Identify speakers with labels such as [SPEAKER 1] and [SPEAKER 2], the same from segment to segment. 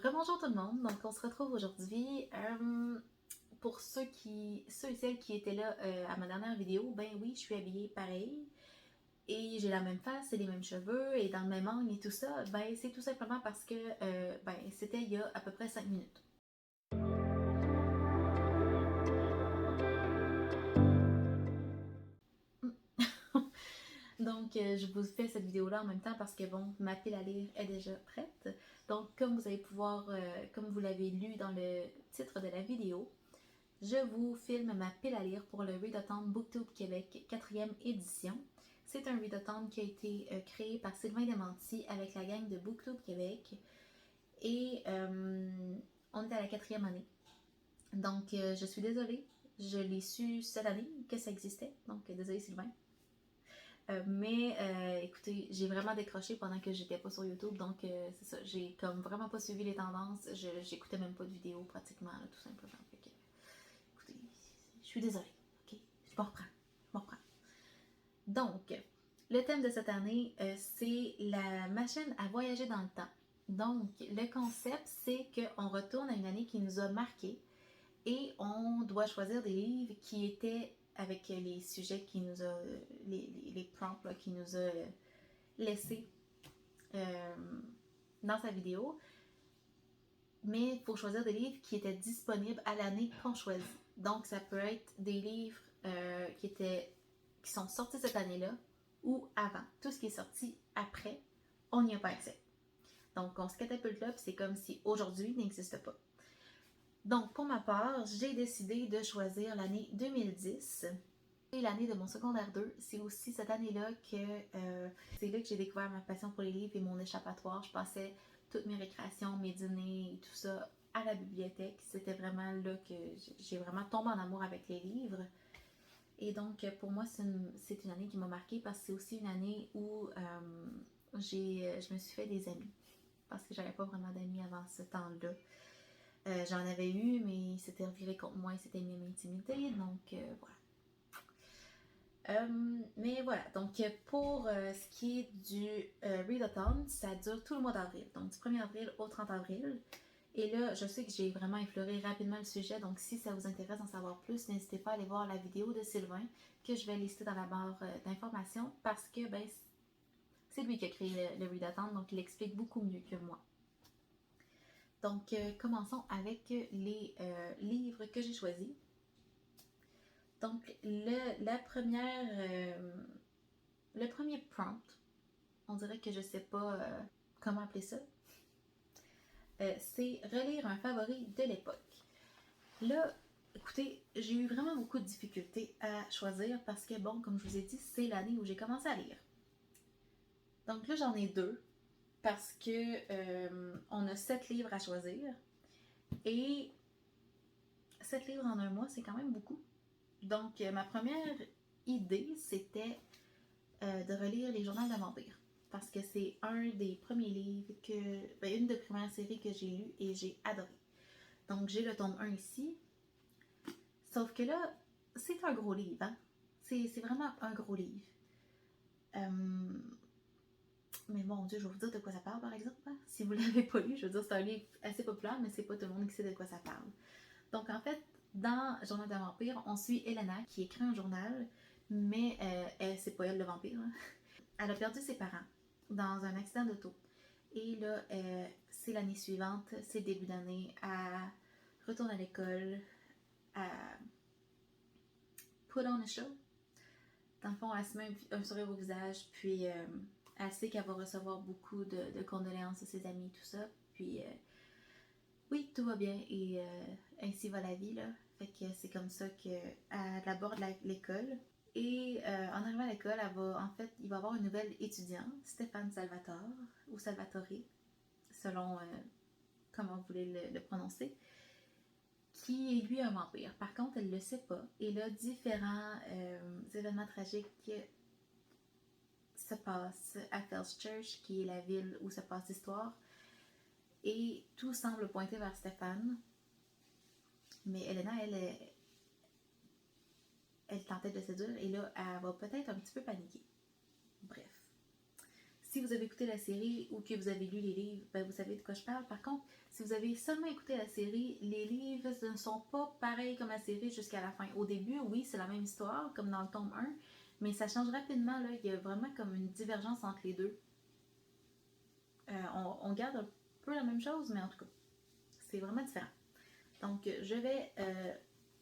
[SPEAKER 1] Rebonjour tout le monde, donc on se retrouve aujourd'hui. Pour ceux et celles qui étaient là à ma dernière vidéo, ben oui, je suis habillée pareil et j'ai la même face et les mêmes cheveux et dans le même angle et tout ça. Ben c'est tout simplement parce que c'était il y a à peu près 5 minutes. Donc, je vous fais cette vidéo-là en même temps parce que, bon, ma pile à lire est déjà prête. Donc, comme vous allez pouvoir, comme vous l'avez lu dans le titre de la vidéo, je vous filme ma pile à lire pour le Readathon Booktube Québec 4e édition. C'est un Readathon qui a été créé par Sylvain Demanti avec la gang de Booktube Québec. Et on est à la 4e année. Donc, je suis désolée. Je l'ai su cette année que ça existait. Donc, désolée Sylvain. Mais écoutez, j'ai vraiment décroché pendant que j'étais pas sur YouTube, donc c'est ça, j'ai comme vraiment pas suivi les tendances, j'écoutais même pas de vidéos pratiquement, là, tout simplement. Fait que, écoutez, je suis désolée, ok? Je me reprends. Donc, le thème de cette année, c'est la machine à voyager dans le temps. Donc, le concept, c'est qu'on retourne à une année qui nous a marqué et on doit choisir des livres qui étaient avec les sujets qui nous a, les prompts là, qui nous a laissés euh, dans sa vidéo. Mais il faut choisir des livres qui étaient disponibles à l'année qu'on choisit. Donc, ça peut être des livres qui sont sortis cette année-là ou avant. Tout ce qui est sorti après, on n'y a pas accès. Donc, on se catapulte là, puis c'est comme si aujourd'hui n'existe pas. Donc, pour ma part, j'ai décidé de choisir l'année 2010. Et l'année de mon secondaire 2, c'est aussi cette année-là que c'est là que j'ai découvert ma passion pour les livres et mon échappatoire. Je passais toutes mes récréations, mes dîners et tout ça à la bibliothèque. C'était vraiment là que j'ai vraiment tombé en amour avec les livres. Et donc, pour moi, c'est une année qui m'a marquée parce que c'est aussi une année où je me suis fait des amis. Parce que j'avais pas vraiment d'amis avant ce temps-là. J'en avais eu, mais ils s'étaient revirés contre moi, ils s'étaient mis à m'intimider. Donc, voilà. Mais voilà, donc pour ce qui est du Readathon, ça dure tout le mois d'avril, donc du 1er avril au 30 avril. Et là, je sais que j'ai vraiment effleuré rapidement le sujet, donc si ça vous intéresse d'en savoir plus, n'hésitez pas à aller voir la vidéo de Sylvain que je vais lister dans la barre d'informations parce que ben, c'est lui qui a créé le Readathon, donc il explique beaucoup mieux que moi. Donc, commençons avec les livres que j'ai choisis. Donc, le premier prompt, on dirait que je sais pas comment appeler ça, c'est relire un favori de l'époque. Là, écoutez, j'ai eu vraiment beaucoup de difficultés à choisir parce que, bon, comme je vous ai dit, c'est l'année où j'ai commencé à lire. Donc là, j'en ai deux parce que on a 7 livres à choisir et 7 livres en un mois, c'est quand même beaucoup. Donc, ma première idée, c'était de relire Les Journaux d'un vampire. Parce que c'est un des premiers livres une des premières séries que j'ai lues et j'ai adoré. Donc, j'ai le tome 1 ici. Sauf que là, c'est un gros livre, hein? C'est vraiment un gros livre. Mais mon Dieu, je vais vous dire de quoi ça parle, par exemple. Hein? Si vous ne l'avez pas lu, je veux dire, c'est un livre assez populaire, mais c'est pas tout le monde qui sait de quoi ça parle. Donc, en fait, dans Journal d'un vampire, on suit Elena qui écrit un journal, mais c'est pas elle le vampire. Hein? Elle a perdu ses parents dans un accident d'auto. Et là, c'est l'année suivante, c'est le début d'année, elle retourne à l'école, elle put on a show. Dans le fond, elle se met un sourire au visage, puis elle sait qu'elle va recevoir beaucoup de condoléances de ses amis, tout ça. Puis oui, tout va bien et ainsi va la vie, là. Fait que c'est comme ça qu'elle aborde l'école. Et en arrivant à l'école, il va y avoir une nouvelle étudiante, Stéphane Salvatore, ou Salvatore, selon comment vous voulez le prononcer, qui est lui un vampire. Par contre, elle ne le sait pas. Et là, différents événements tragiques se passent à Falls Church, qui est la ville où se passe l'histoire. Et tout semble pointer vers Stéphane. Mais Elena, elle tentait de le séduire et là, elle va peut-être un petit peu paniquer. Bref. Si vous avez écouté la série ou que vous avez lu les livres, ben vous savez de quoi je parle. Par contre, si vous avez seulement écouté la série, les livres ne sont pas pareils comme la série jusqu'à la fin. Au début, oui, c'est la même histoire, comme dans le tome 1, mais ça change rapidement. Là. Il y a vraiment comme une divergence entre les deux. On garde un peu la même chose, mais en tout cas, c'est vraiment différent. Donc, je vais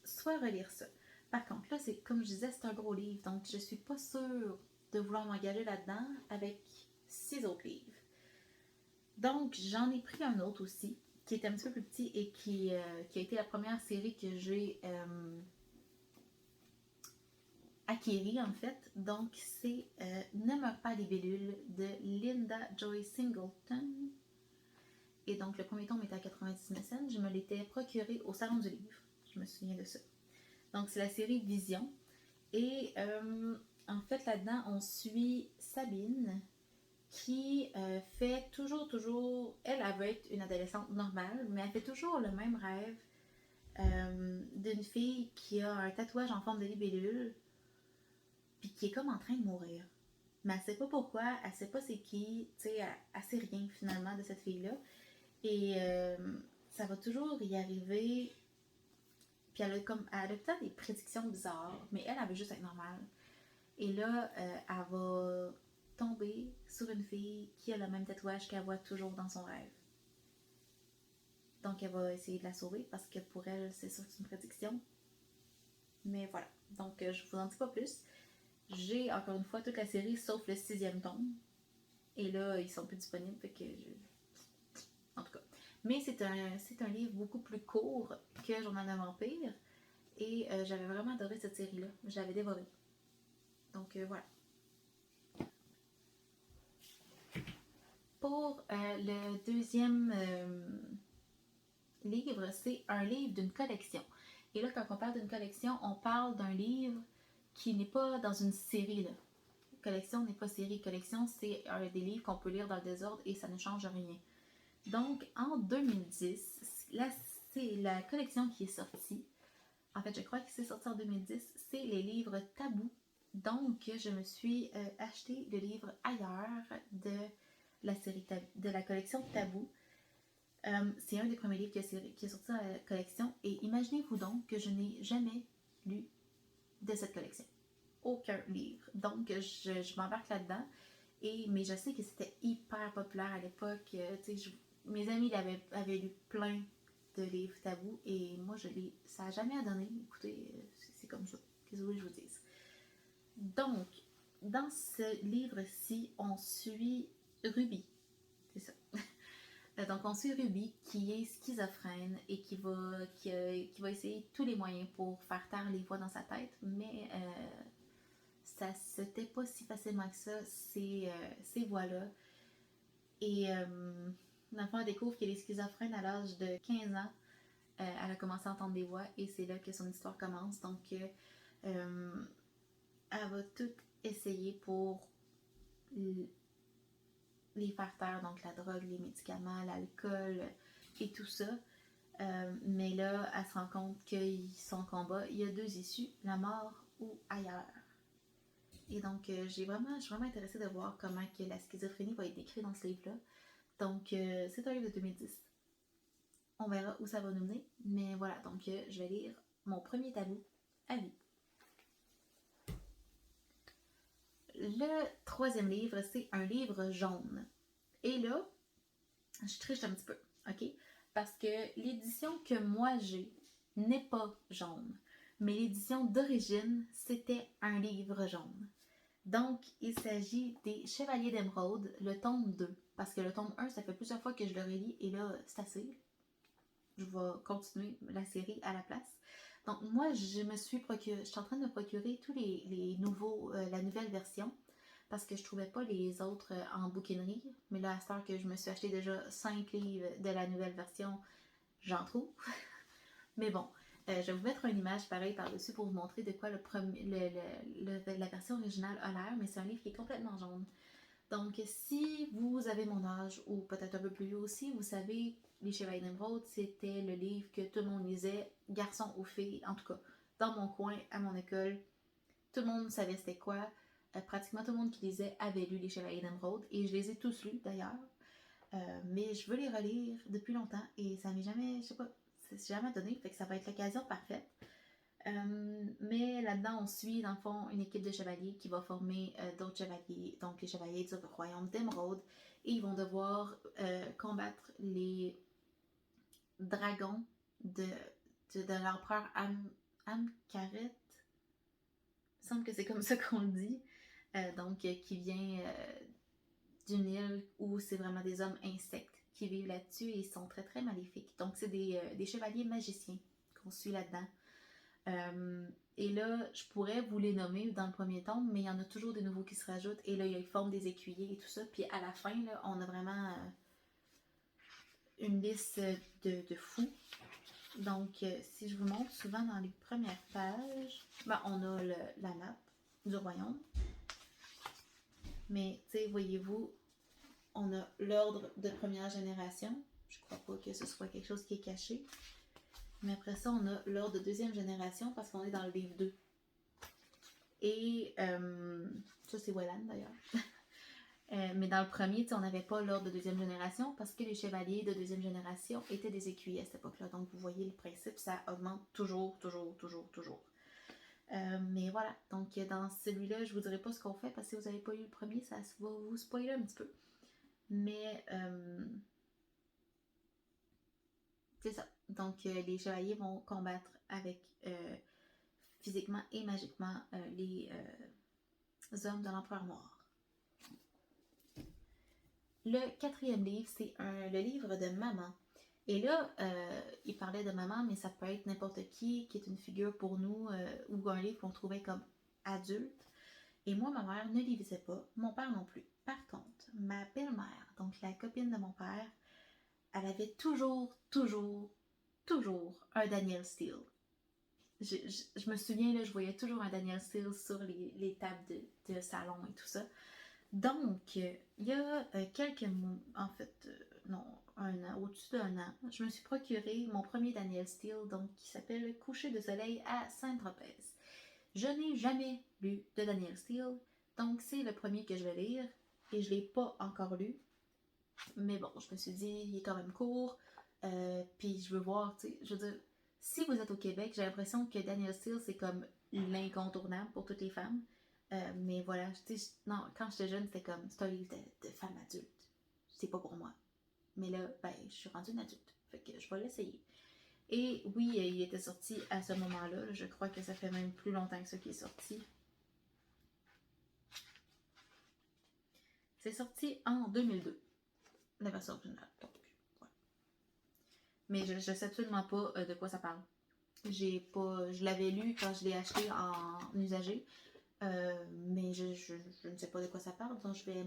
[SPEAKER 1] soit relire ça. Par contre, là, c'est comme je disais, c'est un gros livre, donc je suis pas sûre de vouloir m'engager là-dedans avec 6 autres livres. Donc, j'en ai pris un autre aussi, qui est un petit peu plus petit et qui a été la première série que j'ai acquérie, en fait. Donc, c'est Ne meurt pas les bellules de Linda Joy Singleton. Et donc, le premier tome était à 99 cents. Je me l'étais procuré au Salon du Livre. Je me souviens de ça. Donc, c'est la série Vision. Et en fait, là-dedans, on suit Sabine qui fait toujours... Elle veut être une adolescente normale, mais elle fait toujours le même rêve d'une fille qui a un tatouage en forme de libellule, puis qui est comme en train de mourir. Mais elle sait pas pourquoi, elle sait pas c'est qui, tu sais, elle sait rien finalement de cette fille-là. Et ça va toujours y arriver. Puis elle a peut-être des prédictions bizarres, mais elle veut juste être normale. Et là, elle va tomber sur une fille qui a le même tatouage qu'elle voit toujours dans son rêve. Donc elle va essayer de la sauver parce que pour elle, c'est sûr que c'est une prédiction. Mais voilà. Donc je vous en dis pas plus. J'ai encore une fois toute la série sauf le 6e tome. Et là, ils sont plus disponibles. Fait que en tout cas. Mais c'est un livre beaucoup plus court que Journal d'un vampire. Et j'avais vraiment adoré cette série-là. Je l'avais dévorée. Donc voilà. Pour le deuxième livre, c'est un livre d'une collection. Et là, quand on parle d'une collection, on parle d'un livre qui n'est pas dans une série. Là. Collection n'est pas série. Collection, c'est des livres qu'on peut lire dans le désordre et ça ne change rien. Donc, en 2010, là, c'est la collection qui est sortie. En fait, je crois que c'est sorti en 2010. C'est les livres Tabou. Donc, je me suis acheté le livre Ailleurs de la série de la collection Tabou. C'est un des premiers livres qui est sorti dans la collection. Et imaginez-vous donc que je n'ai jamais lu de cette collection. Aucun livre. Donc, je m'embarque là-dedans. Mais je sais que c'était hyper populaire à l'époque. Mes amis avaient lu plein de livres tabous et moi, ça n'a jamais donné. Écoutez, c'est comme ça. Qu'est-ce que vous voulez que je vous dise? Donc, dans ce livre-ci, on suit Ruby. C'est ça. Donc, on suit Ruby qui est schizophrène et qui va essayer tous les moyens pour faire taire les voix dans sa tête, mais ça se tait pas si facilement que ça, ces voix-là. Et l'enfant découvre qu'elle est schizophrène à l'âge de 15 ans. Elle a commencé à entendre des voix et c'est là que son histoire commence. Donc, elle va tout essayer pour les faire taire, donc la drogue, les médicaments, l'alcool et tout ça. Mais là, elle se rend compte que son combat, il y a 2 issues, la mort ou ailleurs. Et donc, je suis vraiment intéressée de voir comment que la schizophrénie va être décrite dans ce livre-là. Donc, c'est un livre de 2010. On verra où ça va nous mener. Mais voilà, donc je vais lire mon premier tabou à vie. Le 3e livre, c'est un livre jaune. Et là, je triche un petit peu, ok? Parce que l'édition que moi j'ai n'est pas jaune. Mais l'édition d'origine, c'était un livre jaune. Donc, il s'agit des Chevaliers d'Émeraude, le tome 2. Parce que le tome 1, ça fait plusieurs fois que je le relis et là, c'est assez. Je vais continuer la série à la place. Donc, moi, je suis en train de me procurer tous les nouveaux, la nouvelle version. Parce que je trouvais pas les autres en bouquinerie. Mais là, à cette heure que je me suis acheté déjà 5 livres de la nouvelle version, j'en trouve. Mais bon, je vais vous mettre une image pareille par-dessus pour vous montrer de quoi la version originale a l'air. Mais c'est un livre qui est complètement jaune. Donc, si vous avez mon âge, ou peut-être un peu plus vieux aussi, vous savez, Les Chevaliers d'Émeraude, c'était le livre que tout le monde lisait, garçons ou filles, en tout cas, dans mon coin, à mon école. Tout le monde savait c'était quoi. pratiquement tout le monde qui lisait avait lu Les Chevaliers d'Émeraude et je les ai tous lus d'ailleurs. Mais je veux les relire depuis longtemps et ça m'est jamais, je sais pas, c'est jamais donné, fait que ça va être l'occasion parfaite. Mais là-dedans, on suit dans le fond une équipe de chevaliers qui va former d'autres chevaliers, donc les chevaliers du royaume d'Émeraude, et ils vont devoir combattre les dragons de l'empereur Amkaret. Il me semble que c'est comme ça qu'on le dit. Donc, qui vient d'une île où c'est vraiment des hommes insectes qui vivent là-dessus et ils sont très très maléfiques. Donc, c'est des chevaliers magiciens qu'on suit là-dedans. Et là, je pourrais vous les nommer dans le premier tome, mais il y en a toujours des nouveaux qui se rajoutent. Et là, ils forment des écuyers et tout ça. Puis à la fin, là, on a vraiment une liste de fous. Donc, si je vous montre, souvent dans les premières pages, ben, on a la map du royaume. Mais, tu sais, voyez-vous, on a l'ordre de première génération. Je crois pas que ce soit quelque chose qui est caché. Mais après ça, on a l'ordre de deuxième génération parce qu'on est dans le livre 2. Et ça, c'est Wellan d'ailleurs. Mais dans le premier, on n'avait pas l'ordre de deuxième génération parce que les chevaliers de deuxième génération étaient des écuyers à cette époque-là. Donc, vous voyez le principe, ça augmente toujours. Mais voilà, donc dans celui-là, je vous dirai pas ce qu'on fait parce que si vous n'avez pas lu le premier, ça va vous spoiler un petit peu. Mais c'est ça. Donc les chevaliers vont combattre avec physiquement et magiquement les hommes de l'Empereur Noir. Le 4e livre, c'est le livre de Maman. Et là, il parlait de maman, mais ça peut être n'importe qui est une figure pour nous ou un livre qu'on trouvait comme adulte. Et moi, ma mère ne les lisait pas, mon père non plus. Par contre, ma belle-mère, donc la copine de mon père, elle avait toujours un Danielle Steele. Je me souviens, là, je voyais toujours un Danielle Steele sur les tables de salon et tout ça. Donc, il y a quelques mois, en fait, non, un an, au-dessus d'un an, je me suis procuré mon premier Danielle Steele, donc qui s'appelle Coucher de soleil à Saint-Tropez. Je n'ai jamais lu de Danielle Steele, donc c'est le premier que je vais lire, et je ne l'ai pas encore lu. Mais bon, je me suis dit, il est quand même court, puis je veux voir, tu sais, je veux dire, si vous êtes au Québec, j'ai l'impression que Danielle Steele, c'est comme l'incontournable pour toutes les femmes. Mais voilà, non, quand j'étais jeune, c'était comme, c'est un livre de femme adulte. C'est pas pour moi. Mais là, ben, je suis rendue une adulte. Fait que je vais l'essayer. Et oui, il était sorti à ce moment-là. Je crois que ça fait même plus longtemps que ça qui est sorti. C'est sorti en 2002. La version originale. Donc, voilà. Mais je ne sais absolument pas de quoi ça parle. Je l'avais lu quand je l'ai acheté en usagé. Mais je ne sais pas de quoi ça parle, donc je vais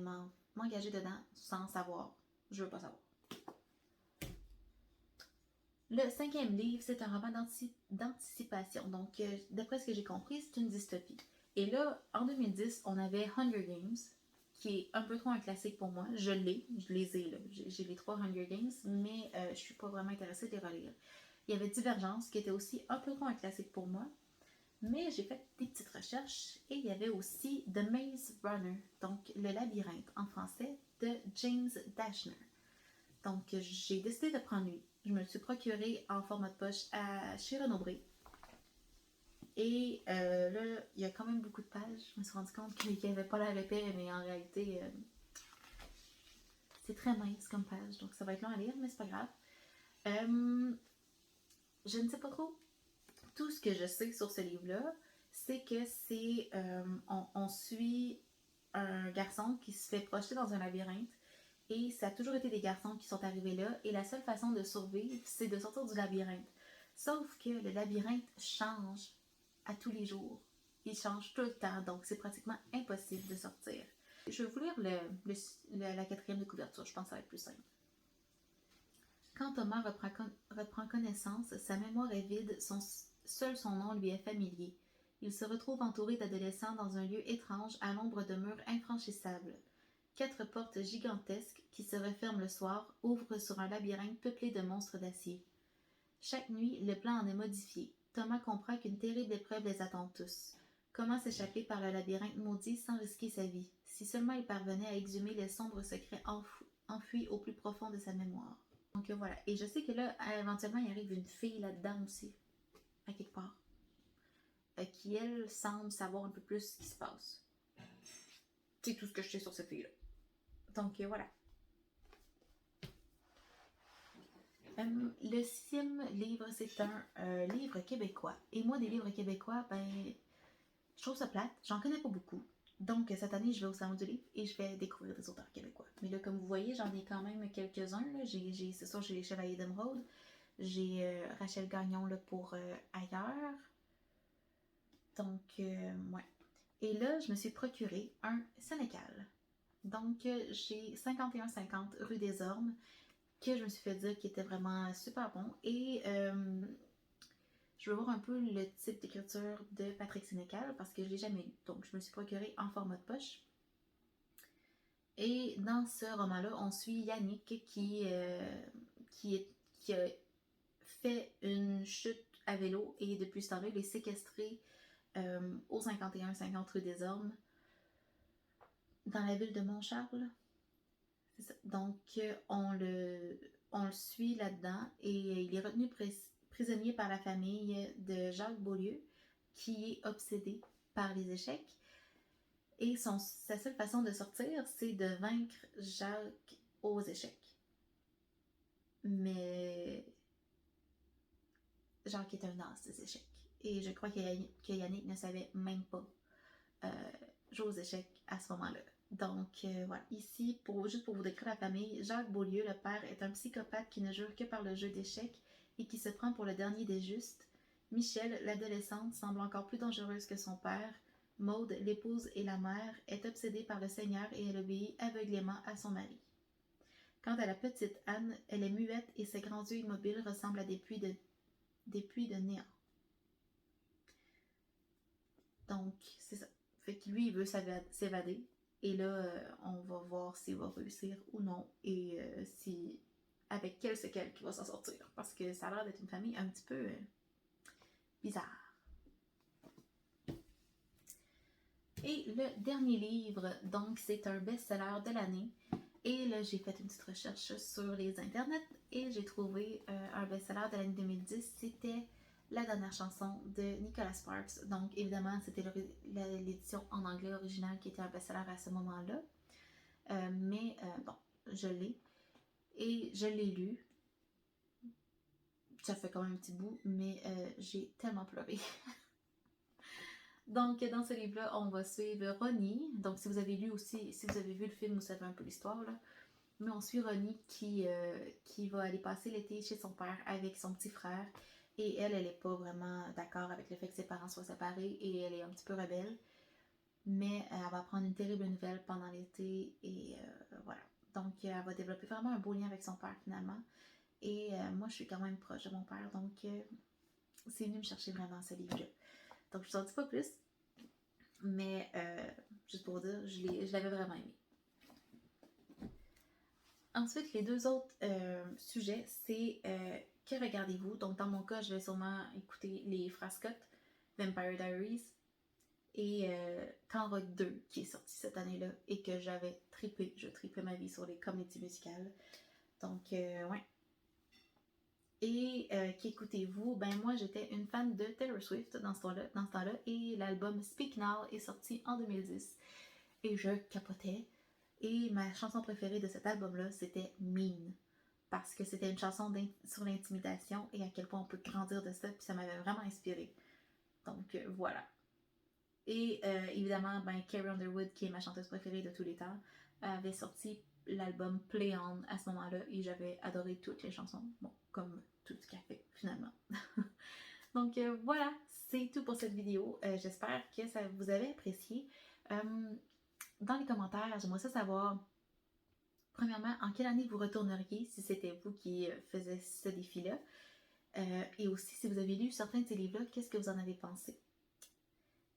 [SPEAKER 1] m'engager dedans sans savoir. Je veux pas savoir. Le 5e livre, c'est un roman d'anticipation. Donc, d'après ce que j'ai compris, c'est une dystopie. Et là, en 2010, on avait Hunger Games, qui est un peu trop un classique pour moi. Je les ai, là. J'ai les 3 Hunger Games, mais je suis pas vraiment intéressée de les relire. Il y avait Divergence, qui était aussi un peu trop un classique pour moi. Mais j'ai fait des petites recherches et il y avait aussi The Maze Runner, donc Le labyrinthe en français, de James Dashner. Donc j'ai décidé de prendre lui. Je me le suis procuré en format de poche chez Renaud-Bré. Et là, il y a quand même beaucoup de pages. Je me suis rendu compte qu'il n'y avait pas la repère, mais en réalité, c'est très mince comme page. Donc ça va être long à lire, mais c'est pas grave. Je ne sais pas trop. Tout ce que je sais sur ce livre-là, c'est que on suit un garçon qui se fait projeter dans un labyrinthe et ça a toujours été des garçons qui sont arrivés là et la seule façon de survivre, c'est de sortir du labyrinthe. Sauf que le labyrinthe change à tous les jours. Il change tout le temps, donc c'est pratiquement impossible de sortir. Je vais vous lire la 4e de couverture, je pense que ça va être plus simple. Quand Thomas reprend connaissance, sa mémoire est vide, seul son nom lui est familier. Il se retrouve entouré d'adolescents dans un lieu étrange à l'ombre de murs infranchissables. 4 portes gigantesques qui se referment le soir ouvrent sur un labyrinthe peuplé de monstres d'acier. Chaque nuit, le plan en est modifié. Thomas comprend qu'une terrible épreuve les attend tous. Comment s'échapper par le labyrinthe maudit sans risquer sa vie? Si seulement il parvenait à exhumer les sombres secrets enfouis au plus profond de sa mémoire. Donc voilà. Et je sais que là, éventuellement, il arrive une fille là-dedans aussi, à quelque part, qui, elle, semble savoir un peu plus ce qui se passe. C'est tout ce que je sais sur cette fille-là. Donc voilà. Le 6e livre, c'est un livre québécois. Et moi, des livres québécois, ben, je trouve ça plate. J'en connais pas beaucoup. Donc, cette année, je vais au Salon du Livre et je vais découvrir des auteurs québécois. Mais là, comme vous voyez, j'en ai quand même quelques-uns. C'est sûr, j'ai les Chevaliers d'Émeraude. J'ai Rachel Gagnon là, pour Ailleurs. Donc, ouais. Et là, je me suis procuré un Sénécal. Donc, j'ai 5150 rue des Ormes, que je me suis fait dire qu'il était vraiment super bon. Et je veux voir un peu le type d'écriture de Patrick Sénécal parce que je ne l'ai jamais lu. Donc, je me suis procuré en format de poche. Et dans ce roman-là, on suit Yannick qui a fait une chute à vélo et depuis ce temps-là, il est séquestré au 51-50 rue des Ormes dans la ville de Montcharles. C'est ça. Donc, on le suit là-dedans et il est retenu prisonnier par la famille de Jacques Beaulieu qui est obsédé par les échecs. Et sa seule façon de sortir, c'est de vaincre Jacques aux échecs. Mais Jacques est un as des échecs. Et je crois que Yannick ne savait même pas jouer aux échecs à ce moment-là. Donc voilà. Ici, juste pour vous décrire la famille, Jacques Beaulieu, le père, est un psychopathe qui ne jure que par le jeu d'échecs et qui se prend pour le dernier des justes. Michel, l'adolescente, semble encore plus dangereuse que son père. Maude, l'épouse et la mère, est obsédée par le Seigneur et elle obéit aveuglément à son mari. Quant à la petite Anne, elle est muette et ses grands yeux immobiles ressemblent à des puits de néant. Donc, c'est ça. Fait que lui, il veut s'évader. Et là, on va voir s'il va réussir ou non. Et avec quel séquelle qu'il va s'en sortir. Parce que ça a l'air d'être une famille un petit peu bizarre. Et le dernier livre, donc, c'est un best-seller de l'année. Et là, j'ai fait une petite recherche sur les internets et j'ai trouvé un best-seller de l'année 2010. C'était La dernière chanson de Nicholas Sparks. Donc, évidemment, c'était l'édition en anglais originale qui était un best-seller à ce moment-là. Mais bon, je l'ai. Et je l'ai lu. Ça fait quand même un petit bout, mais j'ai tellement pleuré. Donc, dans ce livre-là, on va suivre Ronnie. Donc, si vous avez lu aussi, si vous avez vu le film, vous savez un peu l'histoire, là. Mais on suit Ronnie qui va aller passer l'été chez son père avec son petit frère. Et elle n'est pas vraiment d'accord avec le fait que ses parents soient séparés et elle est un petit peu rebelle. Mais elle va apprendre une terrible nouvelle pendant l'été et voilà. Donc, elle va développer vraiment un beau lien avec son père finalement. Et moi, je suis quand même proche de mon père, donc c'est venu me chercher vraiment ce livre-là. Donc, je ne vous en dis pas plus, mais juste pour dire, je l'avais vraiment aimé. Ensuite, les deux autres sujets, c'est que regardez-vous? Donc, dans mon cas, je vais sûrement écouter les Frères Scott, Vampire Diaries et Camp Rock 2 qui est sorti cette année-là et que j'avais trippé. Je trippais ma vie sur les comédies musicales. Donc, ouais. Et qu'écoutez-vous? Ben moi, j'étais une fan de Taylor Swift dans ce temps-là et l'album Speak Now est sorti en 2010 et je capotais. Et ma chanson préférée de cet album-là, c'était Mean. Parce que c'était une chanson sur l'intimidation et à quel point on peut grandir de ça, puis ça m'avait vraiment inspirée. Donc voilà. Et évidemment, ben, Carrie Underwood, qui est ma chanteuse préférée de tous les temps, avait sorti l'album Play On à ce moment-là et j'avais adoré toutes les chansons. Bon, comme tout ce qu'elle fait finalement. Donc voilà, c'est tout pour cette vidéo. J'espère que ça vous avait apprécié. Dans les commentaires, j'aimerais savoir, premièrement, en quelle année vous retourneriez si c'était vous qui faisiez ce défi-là. Et aussi, si vous avez lu certains de ces livres-là, qu'est-ce que vous en avez pensé?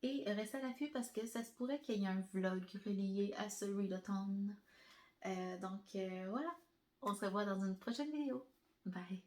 [SPEAKER 1] Et restez à l'affût parce que ça se pourrait qu'il y ait un vlog relié à ce readathon. Donc voilà, on se revoit dans une prochaine vidéo. Bye!